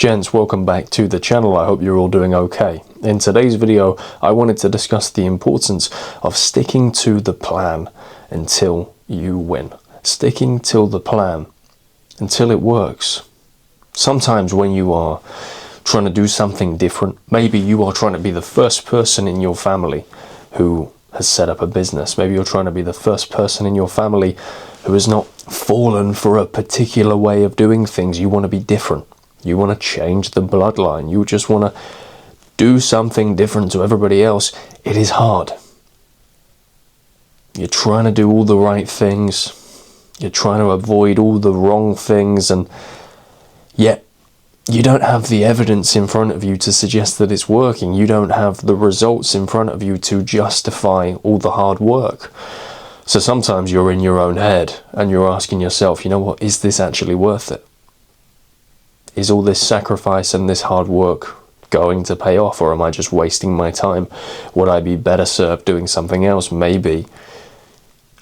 Gents, welcome back to the channel. I hope you're all doing okay. In today's video, I wanted to discuss the importance of sticking to the plan until you win. Sticking to the plan until it works. Sometimes when you are trying to do something different, maybe you are trying to be the first person in your family who has set up a business. Maybe you're trying to be the first person in your family who has not fallen for a particular way of doing things. You want to be different. You want to change the bloodline. You just want to do something different to everybody else. It is hard. You're trying to do all the right things. You're trying to avoid all the wrong things, and yet you don't have the evidence in front of you to suggest that it's working. You don't have the results in front of you to justify all the hard work. So sometimes you're in your own head and you're asking yourself, you know what, is this actually worth it? Is all this sacrifice and this hard work going to pay off, or am I just wasting my time? Would I be better served doing something else? Maybe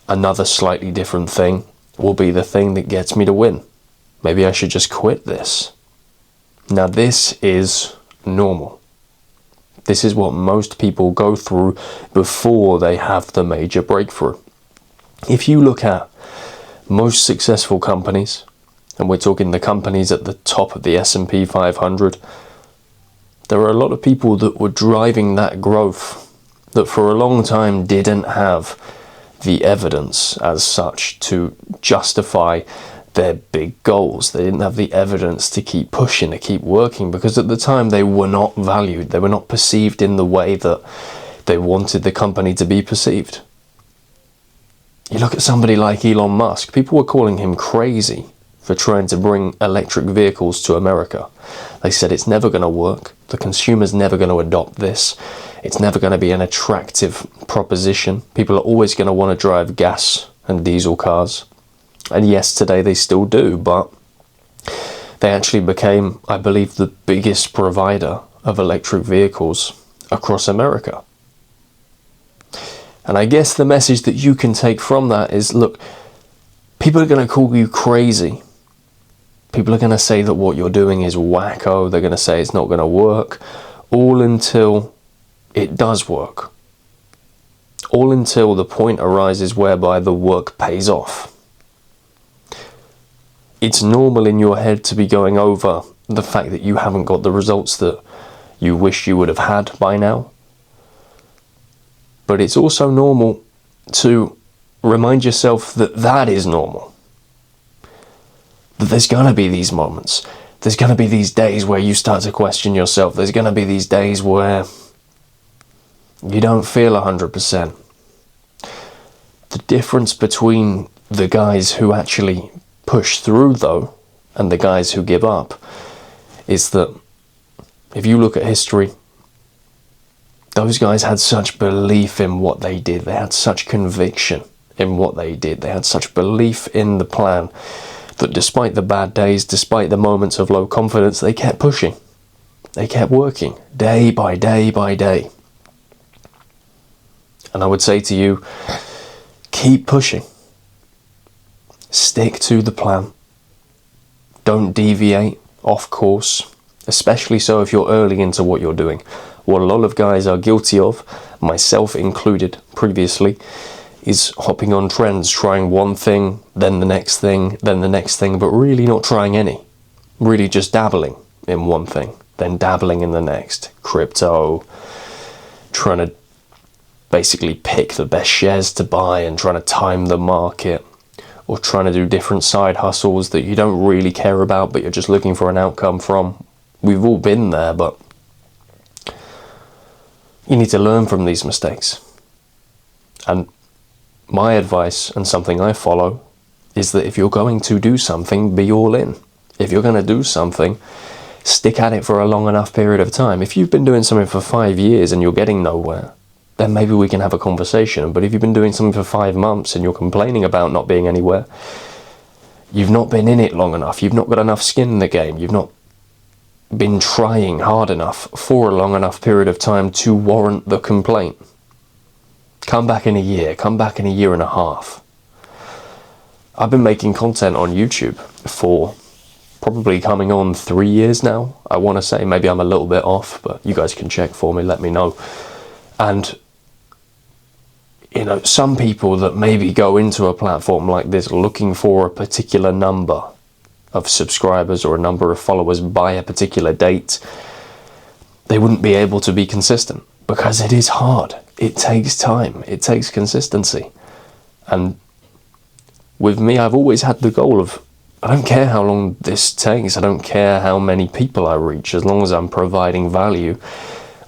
another slightly different thing will be the thing that gets me to win. Maybe I should just quit this. Now this is normal. This is what most people go through before they have the major breakthrough. If you look at most successful companies, and we're talking the companies at the top of the S&P 500, there are a lot of people that were driving that growth that for a long time didn't have the evidence as such to justify their big goals. They didn't have the evidence to keep pushing, to keep working, because at the time they were not valued. They were not perceived in the way that they wanted the company to be perceived. You look at somebody like Elon Musk, people were calling him crazy for trying to bring electric vehicles to America. They said it's never going to work. The consumer's never going to adopt this. It's never going to be an attractive proposition. People are always going to want to drive gas and diesel cars. And yes, today they still do, but they actually became, I believe, the biggest provider of electric vehicles across America. And I guess the message that you can take from that is, look, people are going to call you crazy. People are going to say that what you're doing is wacko. They're going to say it's not going to work, all until it does work. All until the point arises whereby the work pays off. It's normal in your head to be going over the fact that you haven't got the results that you wish you would have had by now. But it's also normal to remind yourself that that is normal. That there's going to be these moments. There's going to be these days where you start to question yourself. There's going to be these days where you don't feel 100%. The difference between the guys who actually push through, though, and the guys who give up is that if you look at history, those guys had such belief in what they did. They had such conviction in what they did. They had such belief in the plan that despite the bad days, despite the moments of low confidence, they kept pushing. They kept working day by day by day. And I would say to you, keep pushing. Stick to the plan. Don't deviate off course, especially so if you're early into what you're doing. What a lot of guys are guilty of, myself included previously, is hopping on trends, trying one thing, then the next thing, then the next thing, but really not trying any. Really just dabbling in one thing, then dabbling in the next. Crypto, trying to basically pick the best shares to buy and trying to time the market, or trying to do different side hustles that you don't really care about, but you're just looking for an outcome from. We've all been there, but you need to learn from these mistakes. And my advice, and something I follow, is that if you're going to do something, be all in. If you're going to do something, stick at it for a long enough period of time. If you've been doing something for 5 years and you're getting nowhere, then maybe we can have a conversation. But if you've been doing something for 5 months and you're complaining about not being anywhere, you've not been in it long enough. You've not got enough skin in the game. You've not been trying hard enough for a long enough period of time to warrant the complaint. Come back in a year. Come back in a year and a half. I've been making content on YouTube for probably coming on 3 years now, I want to say. Maybe I'm a little bit off, but you guys can check for me, let me know. And, you know, some people that maybe go into a platform like this looking for a particular number of subscribers or a number of followers by a particular date, they wouldn't be able to be consistent, because it is hard. It takes time. It takes consistency. And with me, I've always had the goal of, I don't care how long this takes. I don't care how many people I reach. As long as I'm providing value,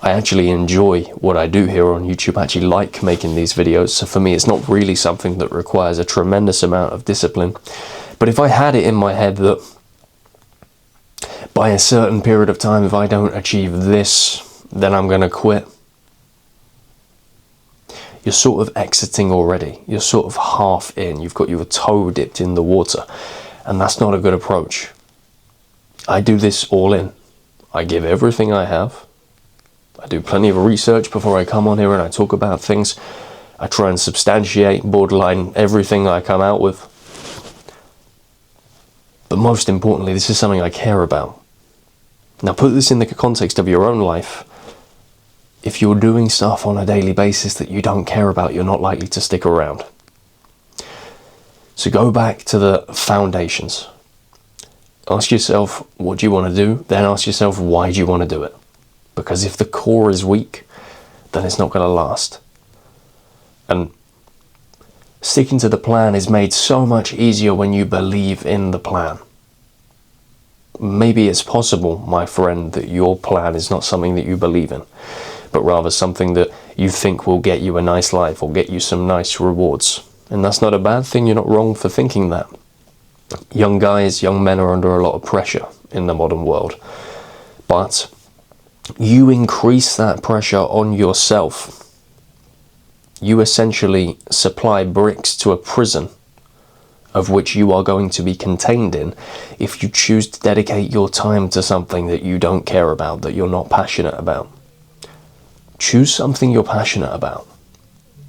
I actually enjoy what I do here on YouTube. I actually like making these videos. So for me, it's not really something that requires a tremendous amount of discipline. But if I had it in my head that by a certain period of time, if I don't achieve this, then I'm going to quit, you're sort of exiting already. You're sort of half in. You've got your toe dipped in the water. And that's not a good approach. I do this all in. I give everything I have. I do plenty of research before I come on here and I talk about things. I try and substantiate, borderline, everything I come out with. But most importantly, this is something I care about. Now put this in the context of your own life. If you're doing stuff on a daily basis that you don't care about, you're not likely to stick around. So go back to the foundations. Ask yourself, what do you want to do? Then ask yourself, why do you want to do it? Because if the core is weak, then it's not going to last. And sticking to the plan is made so much easier when you believe in the plan. Maybe it's possible, my friend, that your plan is not something that you believe in, but rather something that you think will get you a nice life or get you some nice rewards. And that's not a bad thing. You're not wrong for thinking that. Young guys, young men are under a lot of pressure in the modern world. But you increase that pressure on yourself. You essentially supply bricks to a prison of which you are going to be contained in if you choose to dedicate your time to something that you don't care about, that you're not passionate about. Choose something you're passionate about.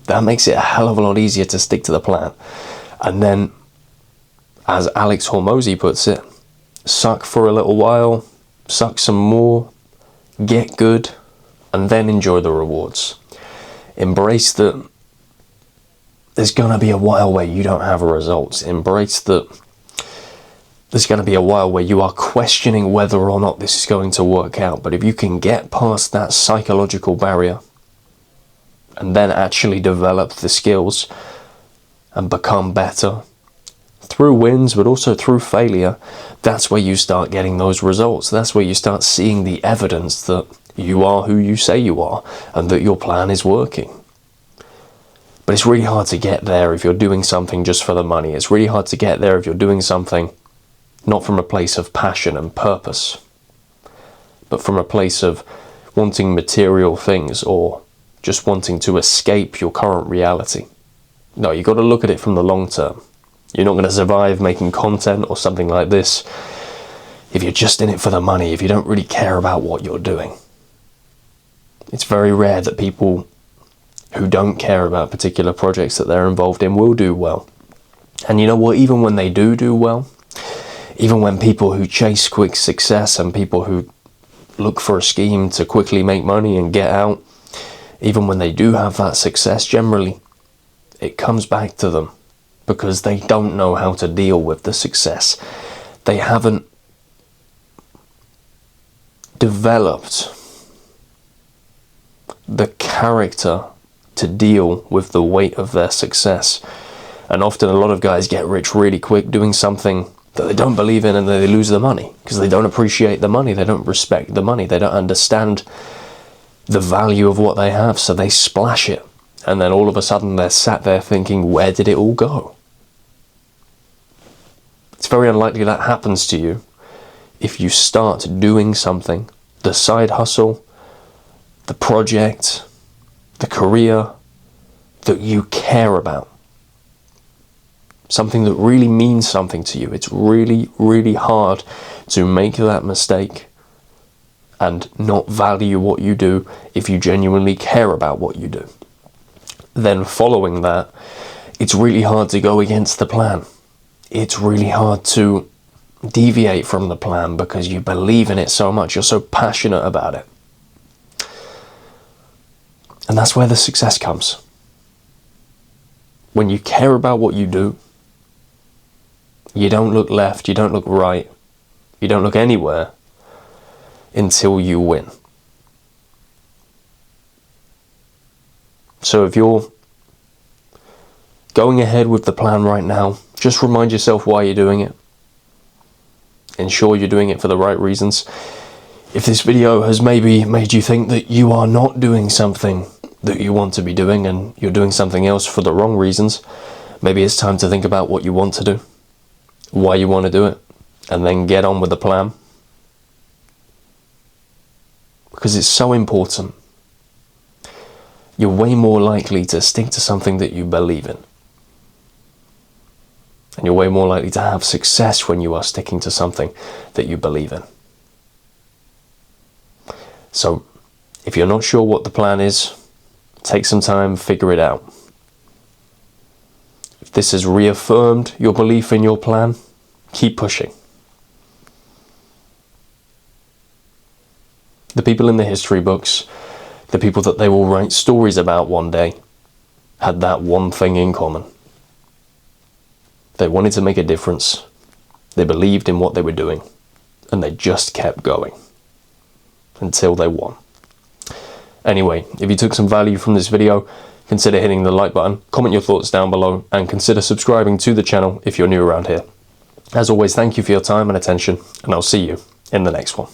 That makes it a hell of a lot easier to stick to the plan. And then, as Alex Hormozy puts it, suck for a little while, suck some more, get good, and then enjoy the rewards. Embrace that there's going to be a while where you don't have results. Embrace that there's going to be a while where you are questioning whether or not this is going to work out. But if you can get past that psychological barrier and then actually develop the skills and become better through wins, but also through failure, that's where you start getting those results. That's where you start seeing the evidence that you are who you say you are and that your plan is working. But it's really hard to get there if you're doing something just for the money. It's really hard to get there if you're doing something not from a place of passion and purpose, but from a place of wanting material things or just wanting to escape your current reality. No, you've got to look at it from the long term. You're not going to survive making content or something like this if you're just in it for the money, if you don't really care about what you're doing. It's very rare that people who don't care about particular projects that they're involved in will do well. And you know what, even when they do well, even when people who chase quick success and people who look for a scheme to quickly make money and get out, even when they do have that success, generally it comes back to them because they don't know how to deal with the success. They haven't developed the character to deal with the weight of their success. And often a lot of guys get rich really quick doing something that they don't believe in, and they lose the money because they don't appreciate the money, they don't respect the money, they don't understand the value of what they have, so they splash it, and then all of a sudden they're sat there thinking, where did it all go? It's very unlikely that happens to you if you start doing something, the side hustle, the project, the career that you care about. Something that really means something to you. It's really, really hard to make that mistake and not value what you do if you genuinely care about what you do. Then following that, it's really hard to go against the plan. It's really hard to deviate from the plan because you believe in it so much, you're so passionate about it. And that's where the success comes. When you care about what you do, you don't look left, you don't look right, you don't look anywhere until you win. So if you're going ahead with the plan right now, just remind yourself why you're doing it. Ensure you're doing it for the right reasons. If this video has maybe made you think that you are not doing something that you want to be doing and you're doing something else for the wrong reasons, maybe it's time to think about what you want to do, why you want to do it, and then get on with the plan. Because it's so important. You're way more likely to stick to something that you believe in. And you're way more likely to have success when you are sticking to something that you believe in. So, if you're not sure what the plan is, take some time, figure it out. If this has reaffirmed your belief in your plan, keep pushing. The people in the history books, the people that they will write stories about one day, had that one thing in common. They wanted to make a difference, they believed in what they were doing, and they just kept going until they won. Anyway, if you took some value from this video, consider hitting the like button, comment your thoughts down below, and consider subscribing to the channel if you're new around here. As always, thank you for your time and attention, and I'll see you in the next one.